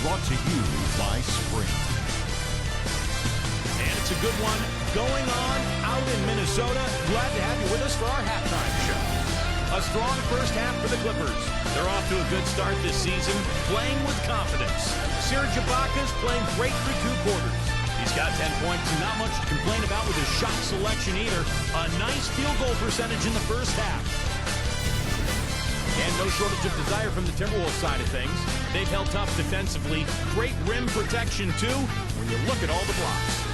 brought to you by Sprint. And it's a good one going on out in Minnesota. Glad to have you with us for our halftime show. A strong first half for the Clippers. They're off to a good start this season, playing with confidence. Serge Ibaka's playing great through 2 quarters. He's got 10 points and not much to complain about with his shot selection either. A nice field goal percentage in the first half. And no shortage of desire from the Timberwolves side of things. They've held tough defensively. Great rim protection, too, when you look at all the blocks.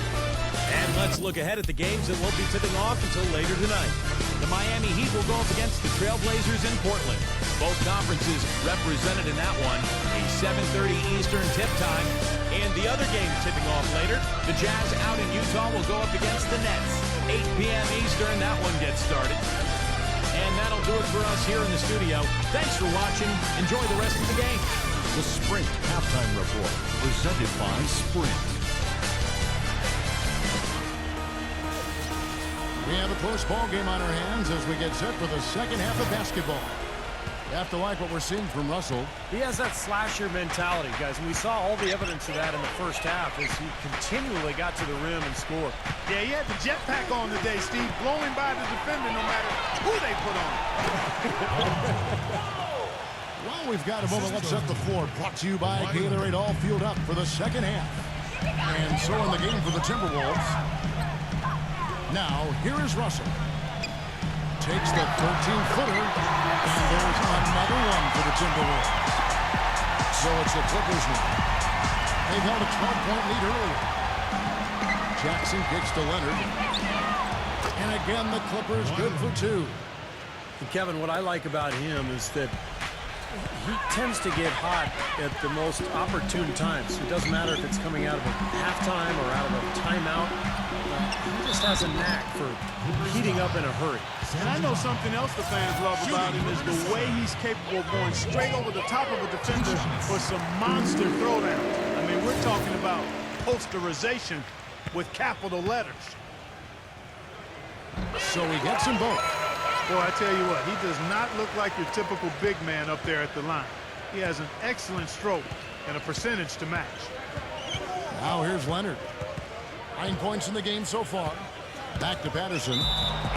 And let's look ahead at the games that won't be tipping off until later tonight. The Miami Heat will go up against the Trailblazers in Portland. Both conferences represented in that one. A 7:30 Eastern tip time. And the other game tipping off later, the Jazz out in Utah will go up against the Nets. 8 p.m. Eastern, that one gets started. And that'll do it for us here in the studio. Thanks for watching. Enjoy the rest of the game. The Sprint Halftime Report, presented by Sprint. We have a close ball game on our hands as we get set for the second half of basketball. You have to like what we're seeing from Russell. He has that slasher mentality, guys, and we saw all the evidence of that in the first half as he continually got to the rim and scored. Yeah, he had the jetpack on today, Steve, blowing by the defender no matter who they put on. Well, we've got a moment. Let's set the floor. Brought to you by Gatorade, all fueled up for the second half. And so in the game for the Timberwolves. Now, here is Russell. Takes the 13-footer, and there's another one for the Timberwolves. So it's the Clippers now. They've held a 12-point lead earlier. Jackson kicks to Leonard. And again, the Clippers good for 2. And Kevin, what I like about him is that he tends to get hot at the most opportune times. It doesn't matter if it's coming out of a halftime or out of a timeout. He just has a knack for heating up in a hurry. And I know something else the fans love about him is the way he's capable of going straight over the top of a defender for some monster throwdowns. I mean, we're talking about posterization with capital letters. So he gets them both. Boy, I tell you what, he does not look like your typical big man up there at the line. He has an excellent stroke and a percentage to match. Now here's Leonard. 9 points in the game so far. Back to Patterson.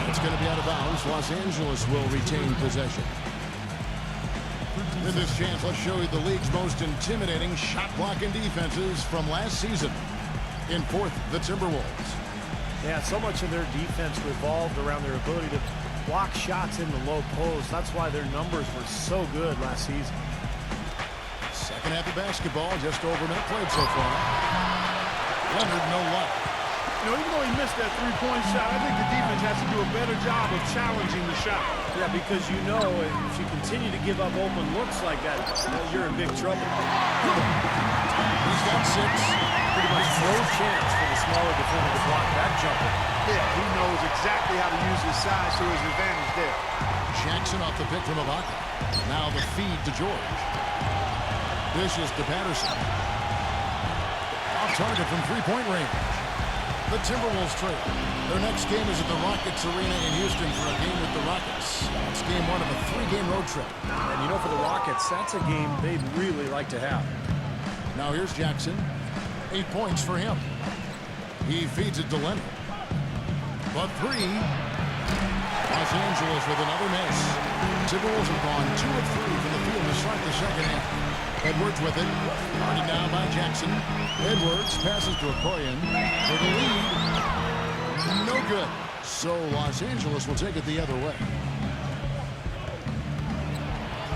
It's going to be out of bounds. Los Angeles will retain possession. In this chance, let's show you the league's most intimidating shot-blocking defenses from last season. In 4th, the Timberwolves. Yeah, so much of their defense revolved around their ability to block shots in the low post. That's why their numbers were so good last season. Second half of basketball, just over a minute played so far. Leonard, no luck. You know, even though he missed that three-point shot, I think the defense has to do a better job of challenging the shot. Yeah, because you know if you continue to give up open looks like that, you're in big trouble. He's got 6. Pretty much no chance for the smaller defender to block that jumper. Yeah, he knows exactly how to use his size to his advantage there. Jackson off the pick from Ibaka. Now the feed to George. Dishes to Patterson. Off target from three-point range. The Timberwolves trail. Their next game is at the Rockets Arena in Houston for a game with the Rockets. It's game 1 of a 3-game road trip. And you know, for the Rockets, that's a game they'd really like to have. Now here's Jackson. 8 points for him. He feeds it to Leonard. But 3. Los Angeles with another miss. Timberwolves have gone 2 of 3 from the field to start the second half. Edwards with it. Guarded now by Jackson. Edwards passes to Okoye for the lead. No good. So Los Angeles will take it the other way.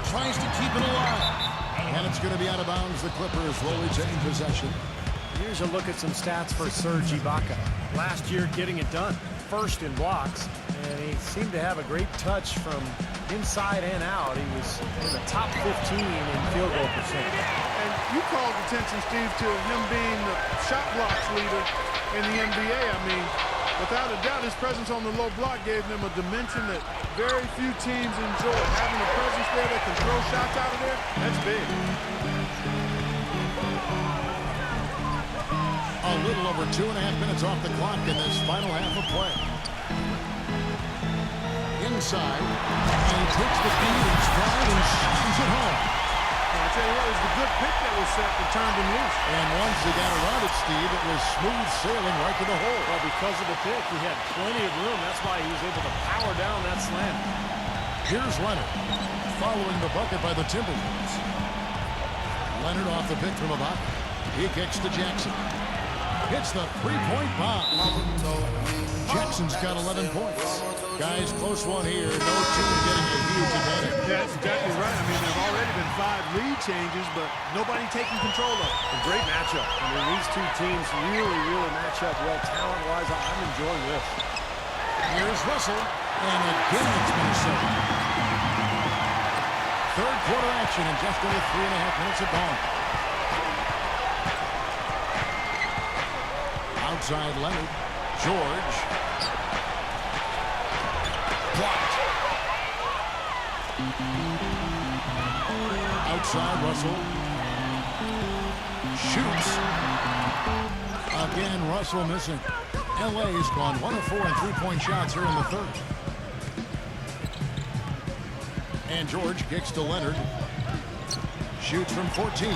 Tries to keep it alive. And it's going to be out of bounds. The Clippers will retain possession. Here's a look at some stats for Serge Ibaka. Last year, getting it done. First in blocks. And he seemed to have a great touch from inside and out. He was in the top 15 in field goal percentage. And you called attention, Steve, to him being the shot blocks leader in the NBA. I mean, without a doubt, his presence on the low block gave them a dimension that very few teams enjoy. Having a presence there that can throw shots out of there, that's big. A little over 2.5 minutes off the clock in this final half of play. Inside, and he takes the feed and stride and shines it home. I tell you what, it was the good pick that was set that turned him loose. And once he got around it, Steve, it was smooth sailing right to the hole. Well, because of the pick, he had plenty of room. That's why he was able to power down that slam. Here's Leonard, following the bucket by the Timberwolves. Leonard off the pick from Ibaka. He kicks to Jackson. Hits the three-point bomb. Jackson's got 11 points. Guys, close one here. No team getting a huge advantage. Yeah, that's exactly right. I mean, there's already been 5 lead changes, but nobody taking control of it. A great matchup. I mean, these two teams really match up well talent-wise. I'm enjoying this. Here's Russell, and again it's Minnesota. Third quarter action in just under 3.5 minutes of gone. Outside Leonard. George. Blocked. Outside Russell. Shoots. Again, Russell missing. LA's gone 1 of 4 on three-point shots here in the third. And George kicks to Leonard. Shoots from 14.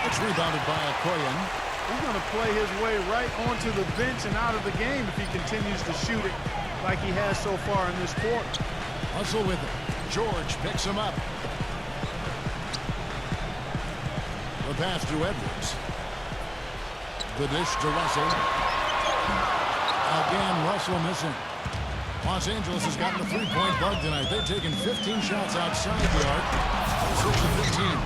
It's rebounded by Okoye. He's going to play his way right onto the bench and out of the game if he continues to shoot it like he has so far in this quarter. Russell with it. George picks him up. The pass to Edwards. The dish to Russell. Again, Russell missing. Los Angeles has gotten the three-point bug tonight. They've taken 15 shots outside the arc. Switch to 15.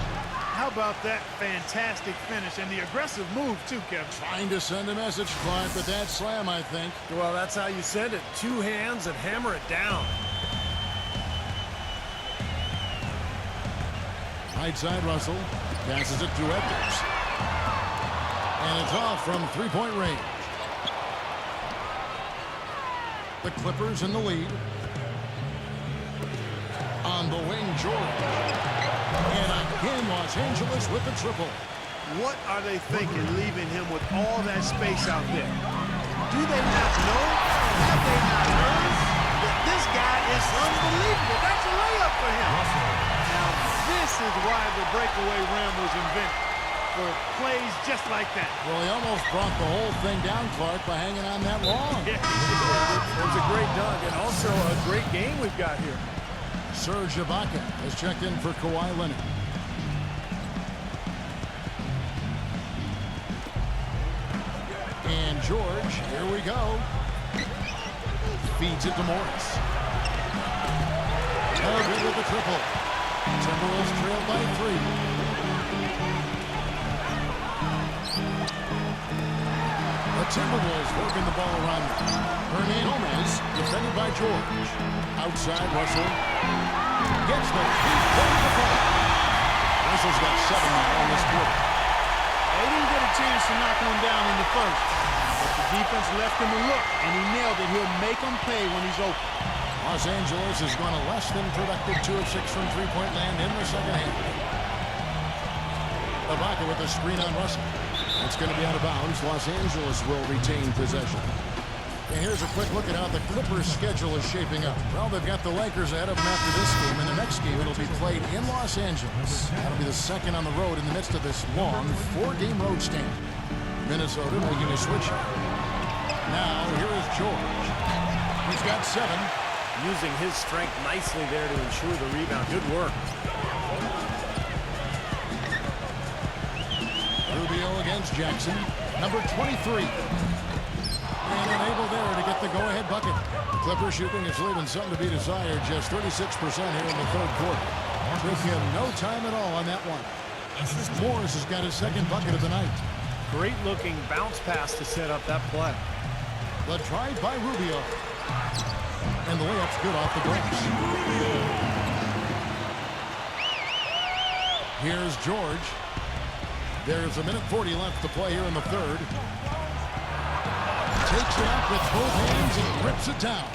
How about that fantastic finish and the aggressive move, too, Kevin? Trying to send a message, Clark, but that slam, I think. Well, that's how you send it. 2 hands and hammer it down. Right side, Russell. Passes it to Edwards. And it's off from three-point range. The Clippers in the lead. On the wing, George. And again, Los Angeles with the triple. What are they thinking, leaving him with all that space out there? Do they not know? Have they not heard that this guy is unbelievable? That's a layup for him. Now, this is why the breakaway rim was invented, for plays just like that. Well, he almost brought the whole thing down, Clark, by hanging on that long. It was a great dunk and also a great game we've got here. Serge Ibaka has checked in for Kawhi Leonard. And George, here we go. Feeds it to Morris. Good with the triple. Timberwolves trailed by 3. The Timberwolves working the ball around them. Hernandez defended by George. Outside, Russell gets the three-point ball. Russell's got 7 now in this quarter. They didn't get a chance to knock one down in the first, but the defense left him a look, and he nailed it. He'll make them pay when he's open. Los Angeles has gone a less than productive 2 of 6 from three-point land in the second half. Ibaka with a screen on Russell. It's going to be out of bounds. Los Angeles will retain possession. And here's a quick look at how the Clippers' schedule is shaping up. Well, they've got the Lakers ahead of them after this game, and the next game it'll be played in Los Angeles. That'll be the second on the road in the midst of this long 4-game road stand. Minnesota making a switch. Now, here is George. He's got 7. Using his strength nicely there to ensure the rebound. Good work. Rubio against Jackson. Number 23. And unable there to get the go-ahead bucket. Clippers shooting is leaving something to be desired. Just 36% here in the third quarter. Took him no time at all on that one. Morris has got his second bucket of the night. Great looking bounce pass to set up that play. The drive by Rubio. And the layup's good off the glass. Here's George. There's 1:40 left to play here in the third. Takes it up with both hands and rips it down.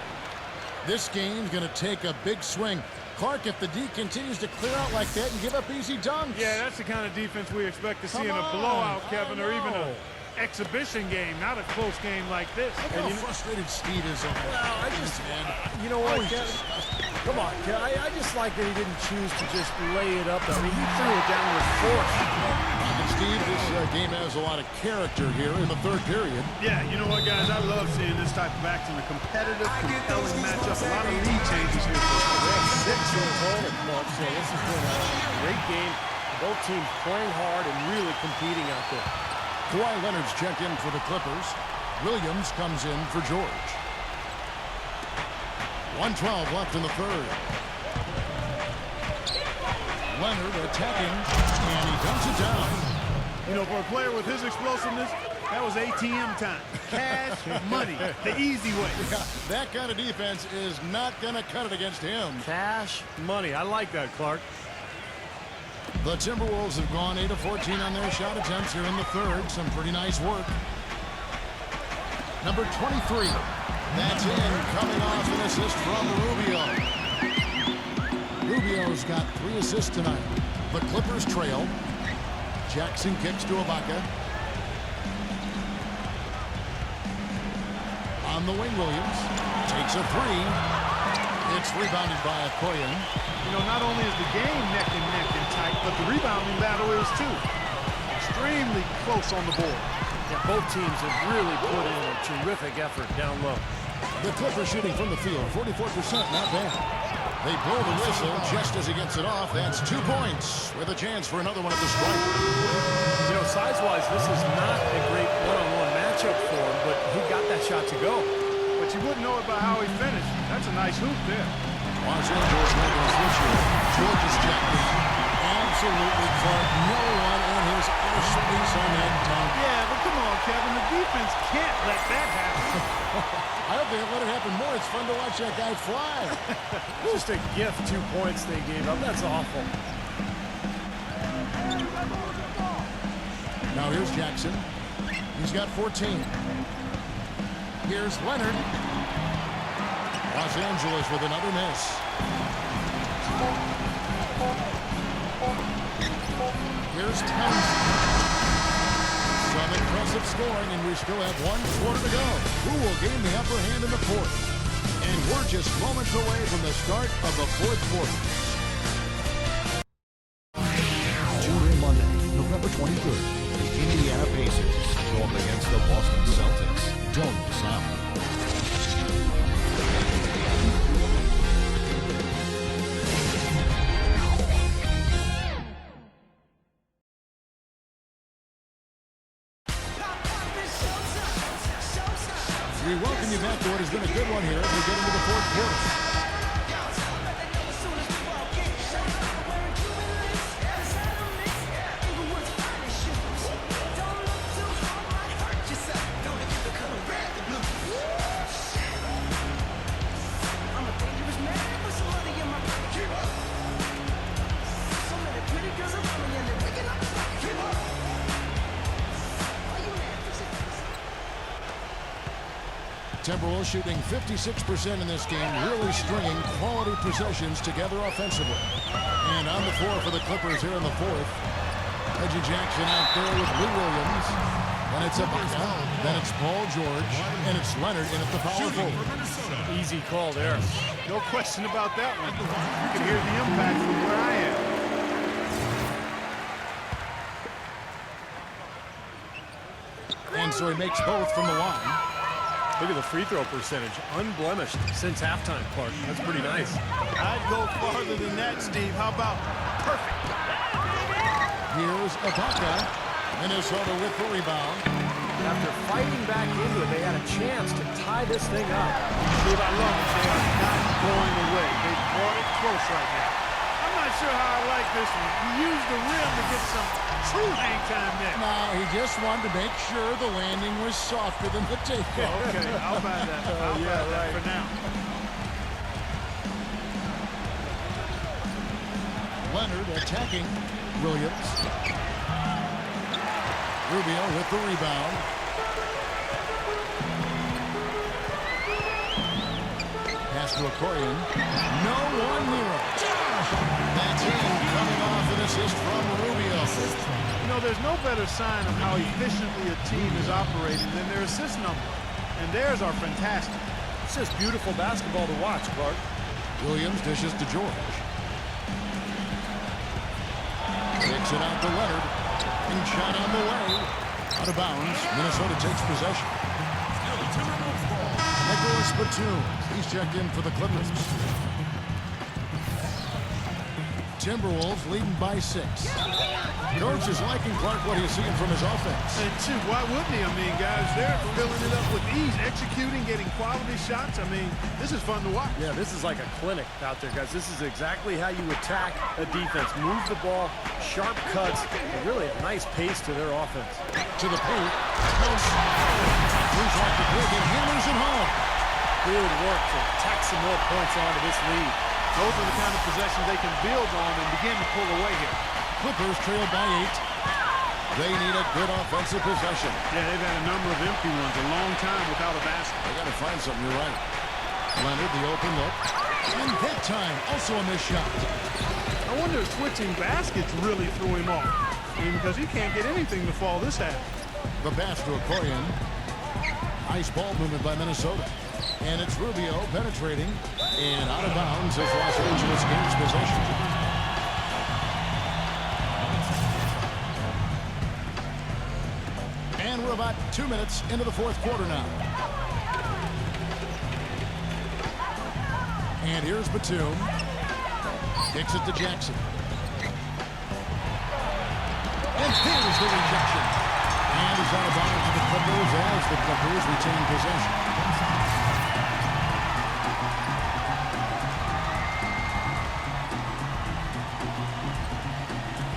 This game's going to take a big swing. Clark, if the D continues to clear out like that and give up easy dunks. Yeah, that's the kind of defense we expect to see in a blowout, Kevin, or even an exhibition game, not a close game like this. Look how frustrated Steve is on that. Well, I just, you know what, Kevin? Come on, Kevin. I just like that he didn't choose to just lay it up. I mean, he threw it down with force. Game has a lot of character here in the third period. Yeah, you know what, guys? I love seeing this type of action. A competitive, compelling matchup. A lot of lead changes here. Six in total, Mark. So this has been a great game. Both teams playing hard and really competing out there. Kawhi Leonard's checked in for the Clippers. Williams comes in for George. 1:12 left in the third. Leonard attacking, and he dumps it down. You know, for a player with his explosiveness, that was ATM time. Cash money, the easy way. Yeah, that kind of defense is not going to cut it against him. Cash money. I like that, Clark. The Timberwolves have gone 8 of 14 on their shot attempts here in the third. Some pretty nice work. Number 23. That's in, coming off an assist from Rubio. Rubio's got 3 assists tonight. The Clippers trail. Jackson kicks to Ibaka. On the wing, Williams takes a 3. It's rebounded by Okoye. You know, not only is the game neck and tight, but the rebounding battle is too. Extremely close on the board. Yeah, both teams have really put in a terrific effort down low. The Clippers shooting from the field, 44%, not bad. They blow the whistle just as he gets it off. That's 2 points with a chance for another one at the stripe. You know, size-wise, this is not a great one-on-one matchup for him, but he got that shot to go. But you wouldn't know it by how he finished. That's a nice hoop there. Los Angeles Lakers this year. George is checked in. Absolutely, Clark. No one in his airspace on that dunk. Yeah, but come on, Kevin. The defense can't let that happen. I hope they let it happen more. It's fun to watch that guy fly. Just a gift, 2 points they gave up. That's awful. Now here's Jackson. He's got 14. Here's Leonard. Los Angeles with another miss. Here's Townsend. Some impressive scoring, and we still have 1 quarter to go. Who will gain the upper hand in the fourth? And we're just moments away from the start of the fourth quarter. Tune in Monday, November 23rd. The Indiana Pacers go up against the Boston Celtics. Don't miss out. We welcome you back to what has been a good one here as we get into the fourth quarter. Timberwolves shooting 56% in this game, really stringing quality possessions together offensively. And on the floor for the Clippers here in the fourth. Reggie Jackson out there with Lou Williams. Then it's Ibaka, then it's Paul George, and it's Leonard in at the power forward. Easy call there. No question about that one. You can hear the impact from where I am. And so he makes both from the line. Look at the free throw percentage. Unblemished since halftime, Clark. That's pretty nice. I'd go farther than that, Steve. How about perfect? Here's Ibaka. Minnesota with the rebound. After fighting back into it, they had a chance to tie this thing up. Steve, I love it. They are not going away. They brought it close right now. I'm not sure how I like this one. He used the rim to get some true hang time there. Now, he just wanted to make sure the landing was softer than the takeoff. Okay, I'll buy that. I'll buy that for now. Leonard attacking Williams. Rubio with the rebound. Pass to Okoye. No one near it. That's in, coming off an assist from Rubio. You know, there's no better sign of how efficiently a team is operating than their assist number. And theirs are fantastic. It's just beautiful basketball to watch, Clark. Williams dishes to George. Kicks it out to Leonard. And shot on the way. Out of bounds. Minnesota takes possession. Nicholas Batum. He's checked in for the Clippers. Timberwolves leading by 6. Coach is liking Clark what he's seeing from his offense. And shoot, why wouldn't he? I mean, guys, they're filling it up with ease, executing, getting quality shots. I mean, this is fun to watch. Yeah, this is like a clinic out there, guys. This is exactly how you attack a defense. Move the ball, sharp cuts, and really a nice pace to their offense. To the paint. Moves off the grid and hammers it home. Good work to tack some more points onto this lead. Those are the kind of possessions they can build on and begin to pull away here. Clippers trail by 8. They need a good offensive possession. Yeah, they've had a number of empty ones, a long time without a basket. They got to find something. You're right. Leonard, the open look. And that time, also a missed shot. I wonder if switching baskets really threw him off. I mean, because he can't get anything to fall this half. The pass to Okoye. Nice ball movement by Minnesota. And it's Rubio penetrating. And out of bounds as Los Angeles gains possession. And we're about 2 minutes into the fourth quarter now. And here's Batum. Kicks it to Jackson. And there's the rejection. And it's out of bounds to the Clippers as the Clippers retain possession.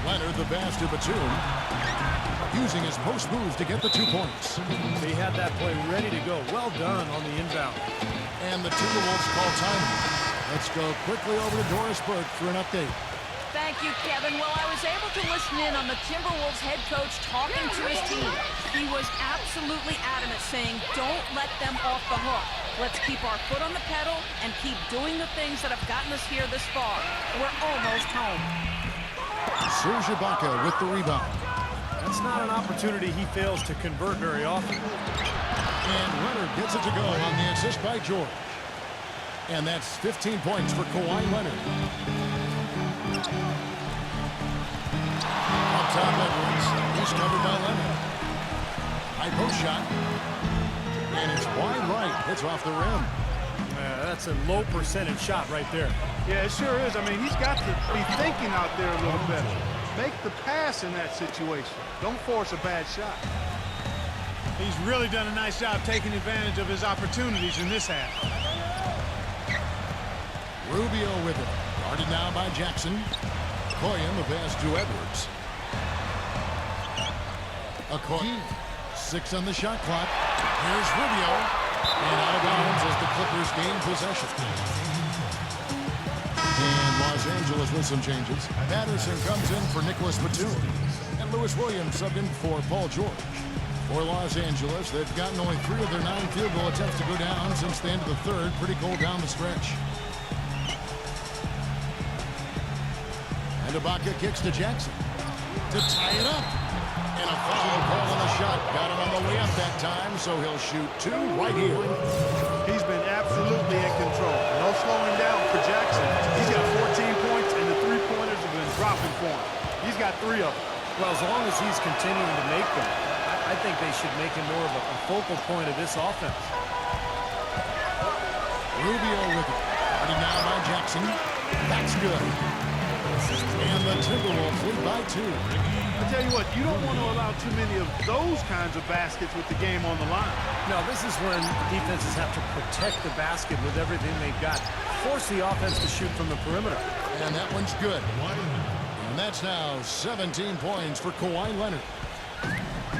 Leonard, the pass to Batum. Using his post move to get the 2 points. He had that play ready to go. Well done on the inbound. And the Timberwolves call time. Let's go quickly over to Doris Burke for an update. Thank you, Kevin. Well, I was able to listen in on the Timberwolves head coach talking to his team. He was absolutely adamant, saying, don't let them off the hook. Let's keep our foot on the pedal and keep doing the things that have gotten us here this far. We're almost home. Serge Ibaka with the rebound. That's not an opportunity he fails to convert very often. And Leonard gets it to go on the assist by George. And that's 15 points for Kawhi Leonard. Up top, Edwards. He's covered by Leonard. High post shot. And it's wide right. It's off the rim. That's a low percentage shot right there. Yeah, it sure is. I mean, he's got to be thinking out there a little better. Make the pass in that situation. Don't force a bad shot. He's really done a nice job taking advantage of his opportunities in this half. Rubio with it. Guarded now by Jackson. Okoye, the pass to Edwards. Okoye, 6 on the shot clock. Here's Rubio. And out of bounds as the Clippers gain possession. And Los Angeles with some changes. Patterson comes in for Nicholas Batum. And Lewis Williams subbed in for Paul George. For Los Angeles, they've gotten only 3 of their 9 field goal attempts to go down since the end of the third. Pretty cold down the stretch. And Ibaka kicks to Jackson to tie it up. And a foul call on the shot. Got him on the way up that time, so he'll shoot 2 right here. He's been absolutely in control. No slowing down for Jackson. He's got 14 points, and the three-pointers have been dropping for him. He's got 3 of them. Well, as long as he's continuing to make them, I think they should make him more of a focal point of this offense. Rubio with it. Guarded now by Jackson. That's good. And the Timberwolves lead by 2. I tell you what, you don't want to allow too many of those kinds of baskets with the game on the line. No, this is when defenses have to protect the basket with everything they've got. Force the offense to shoot from the perimeter. And that one's good. And that's now 17 points for Kawhi Leonard.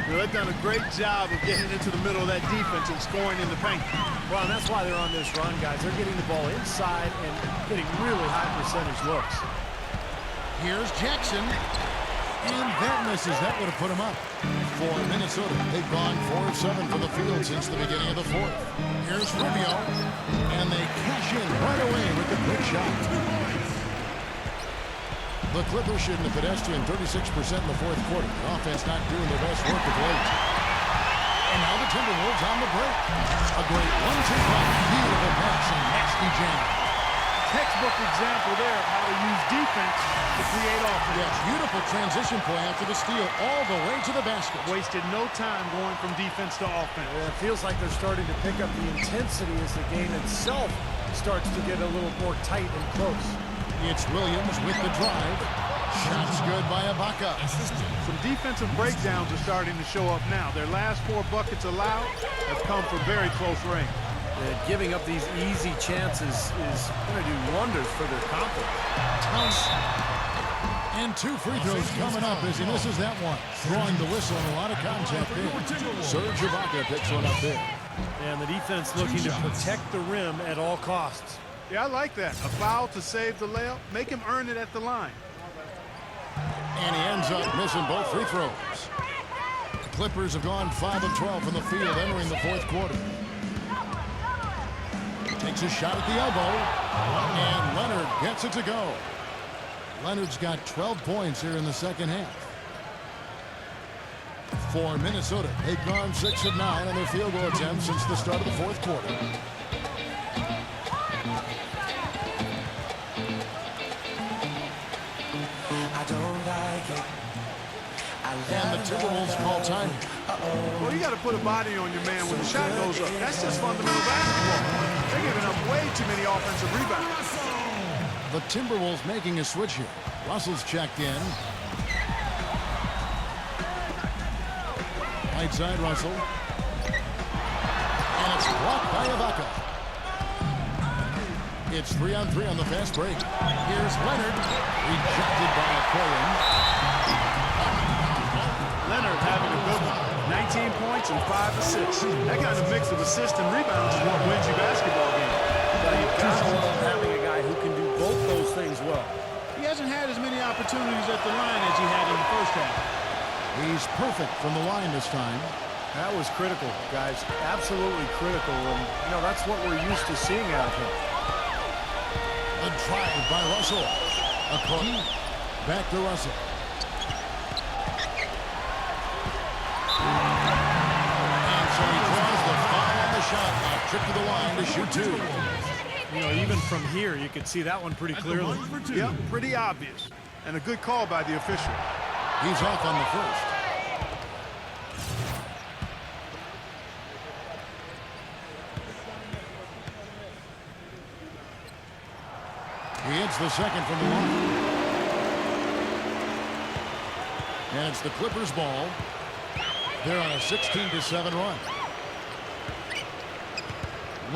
Well, they've done a great job of getting into the middle of that defense and scoring in the paint. Well, and that's why they're on this run, guys. They're getting the ball inside and getting really high percentage looks. Here's Jackson. And that misses. That would have put him up. For Minnesota, they've gone 4 of 7 from the field since the beginning of the fourth. Here's Rubio. And they cash in right away with the quick shot. The Clippers shooting a pedestrian 36% in the fourth quarter. The offense not doing their best work of late. And now the Timberwolves on the break. A great 1-2 punch. Beautiful pass and nasty jam. textbook example there of how to use defense to create offense. Yes, beautiful transition play after the steal all the way to the basket. Wasted no time going from defense to offense. Yeah, it feels like they're starting to pick up the intensity as the game itself starts to get a little more tight and close. It's Williams with the drive. Shots good by Ibaka. Some defensive breakdowns are starting to show up now. Their last 4 buckets allowed have come from very close range. Giving up these easy chances is going to do wonders for their confidence. And 2 free throws coming up as he misses that one. Throwing the whistle and a lot of contact there. Serge Ibaka picks one up there. And the defense looking to protect the rim at all costs. Yeah, I like that. A foul to save the layup. Make him earn it at the line. And he ends up missing both free throws. The Clippers have gone 5 of 12 from the field entering the 4th quarter. Takes a shot at the elbow. And Leonard gets it to go. Leonard's got 12 points here in the second half. For Minnesota, they've gone 6 of 9 on their field goal attempts since the start of the 4th quarter. And the Timberwolves call time. Well, you got to put a body on your man when the shot goes up. That's just fundamental basketball. They're giving up way too many offensive rebounds. The Timberwolves making a switch here. Russell's checked in. Right side, Russell. And it's blocked by Ibaka. It's 3-on-3 on the fast break. Here's Leonard. Rejected by Aquarian. Leonard having a good one. 19 points and 5 assists. That kind of mix of assists and rebounds is what wins you basketball games. But you've got to love having a guy who can do both those things well. He hasn't had as many opportunities at the line as he had in the first half. He's perfect from the line this time. That was critical, guys. Absolutely critical. And, you know, that's what we're used to seeing out of him. A drive by Russell. Back to Russell. And so he draws the foul on the shot. A trip to the line to shoot 2. You know, even from here, you could see that one pretty clearly. Yep, pretty obvious. And a good call by the official. He's off on the first. He hits the second from the line. And it's the Clippers' ball. They're on a 16-7 run.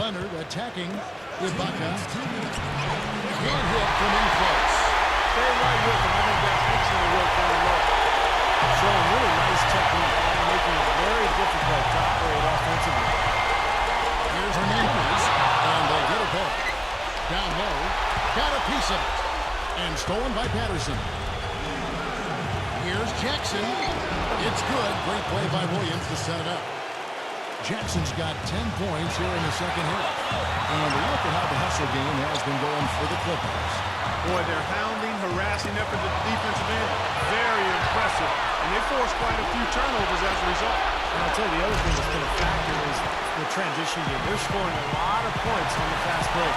Leonard attacking Ibaka. Can't hit from in close. Stay right with him. I think that's excellent work down low. Showing really nice technique, making it very difficult to operate offensively. Here's Hernandez, and they get it back. Down low, got a piece of it, and stolen by Patterson. Here's Jackson. It's good. Great play by Williams to set it up. Jackson's got 10 points here in the second half. And look at how the hustle game has been going for the Clippers. Boy, their hounding, harassing effort at the defensive end, very impressive. And they forced quite a few turnovers as a result. And I'll tell you, the other thing that's been a factor is the transition game. They're scoring a lot of points on the fast break.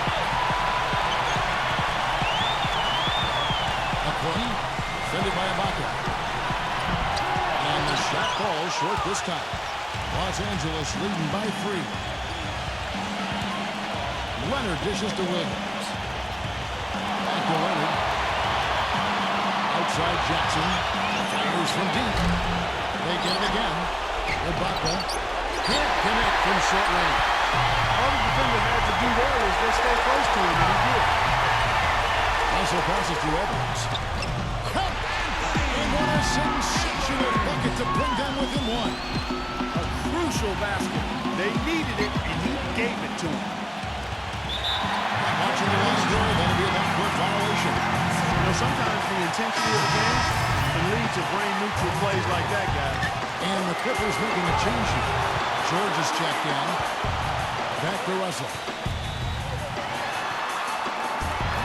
Defended by Ibaka. And the shot falls short this time. Los Angeles leading by 3. Leonard dishes to Williams. Back to Leonard. Outside Jackson. Fires from deep. They get it again. Ibaka can't connect from short range. All the defender had to do there was just stay close to him, and he did. Russell passes to Edwards. Cut! And what a sensational bucket to bring them within 1. A crucial basket. They needed it, and he gave it to him. Watching the line there, that'll be a backcourt violation. You know, sometimes the intensity of the game can lead to brain-neutral plays like that, guys. And the Clippers making a change here. George is checked in. Back to Russell.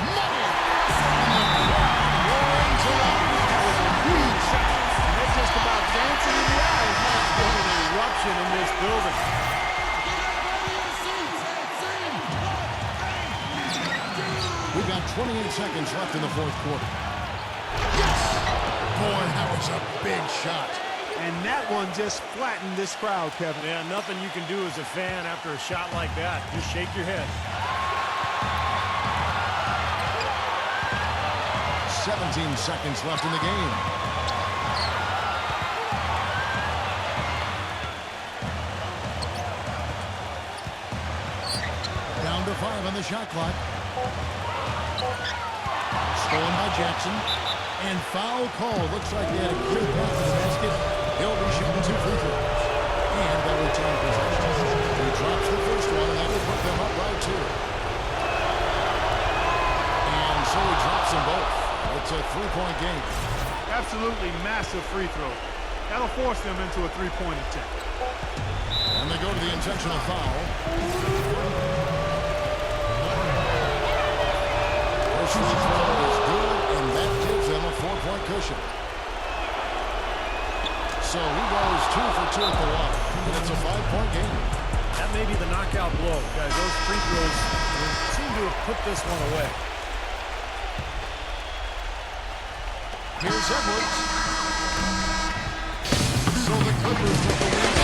Money! Huge shot. And they're just about dancing in the aisles. What an eruption in this building. We've got 28 seconds left in the fourth quarter. Yes! Boy, that was a big shot. And that one just flattened this crowd, Kevin. Yeah, nothing you can do as a fan after a shot like that. Just shake your head. 17 seconds left in the game. Down to 5 on the shot clock. Stolen by Jackson. And foul call. Looks like they had a clear path to the basket. He'll be shooting 2 free throws. And they'll return possession. He drops the first one, and that will put them up by 2. And so he drops them both. It's a 3-point game. Absolutely massive free throw. That'll force them into a 3-point attempt. And they go to the intentional foul. Personal foul is good, and that gives them a 4-point cushion. So he goes 2 for 2 at the line, and it's a 5-point game. That may be the knockout blow, guys. Those free throws seem to have put this one away. Here's Edwards. So the Clippers with the win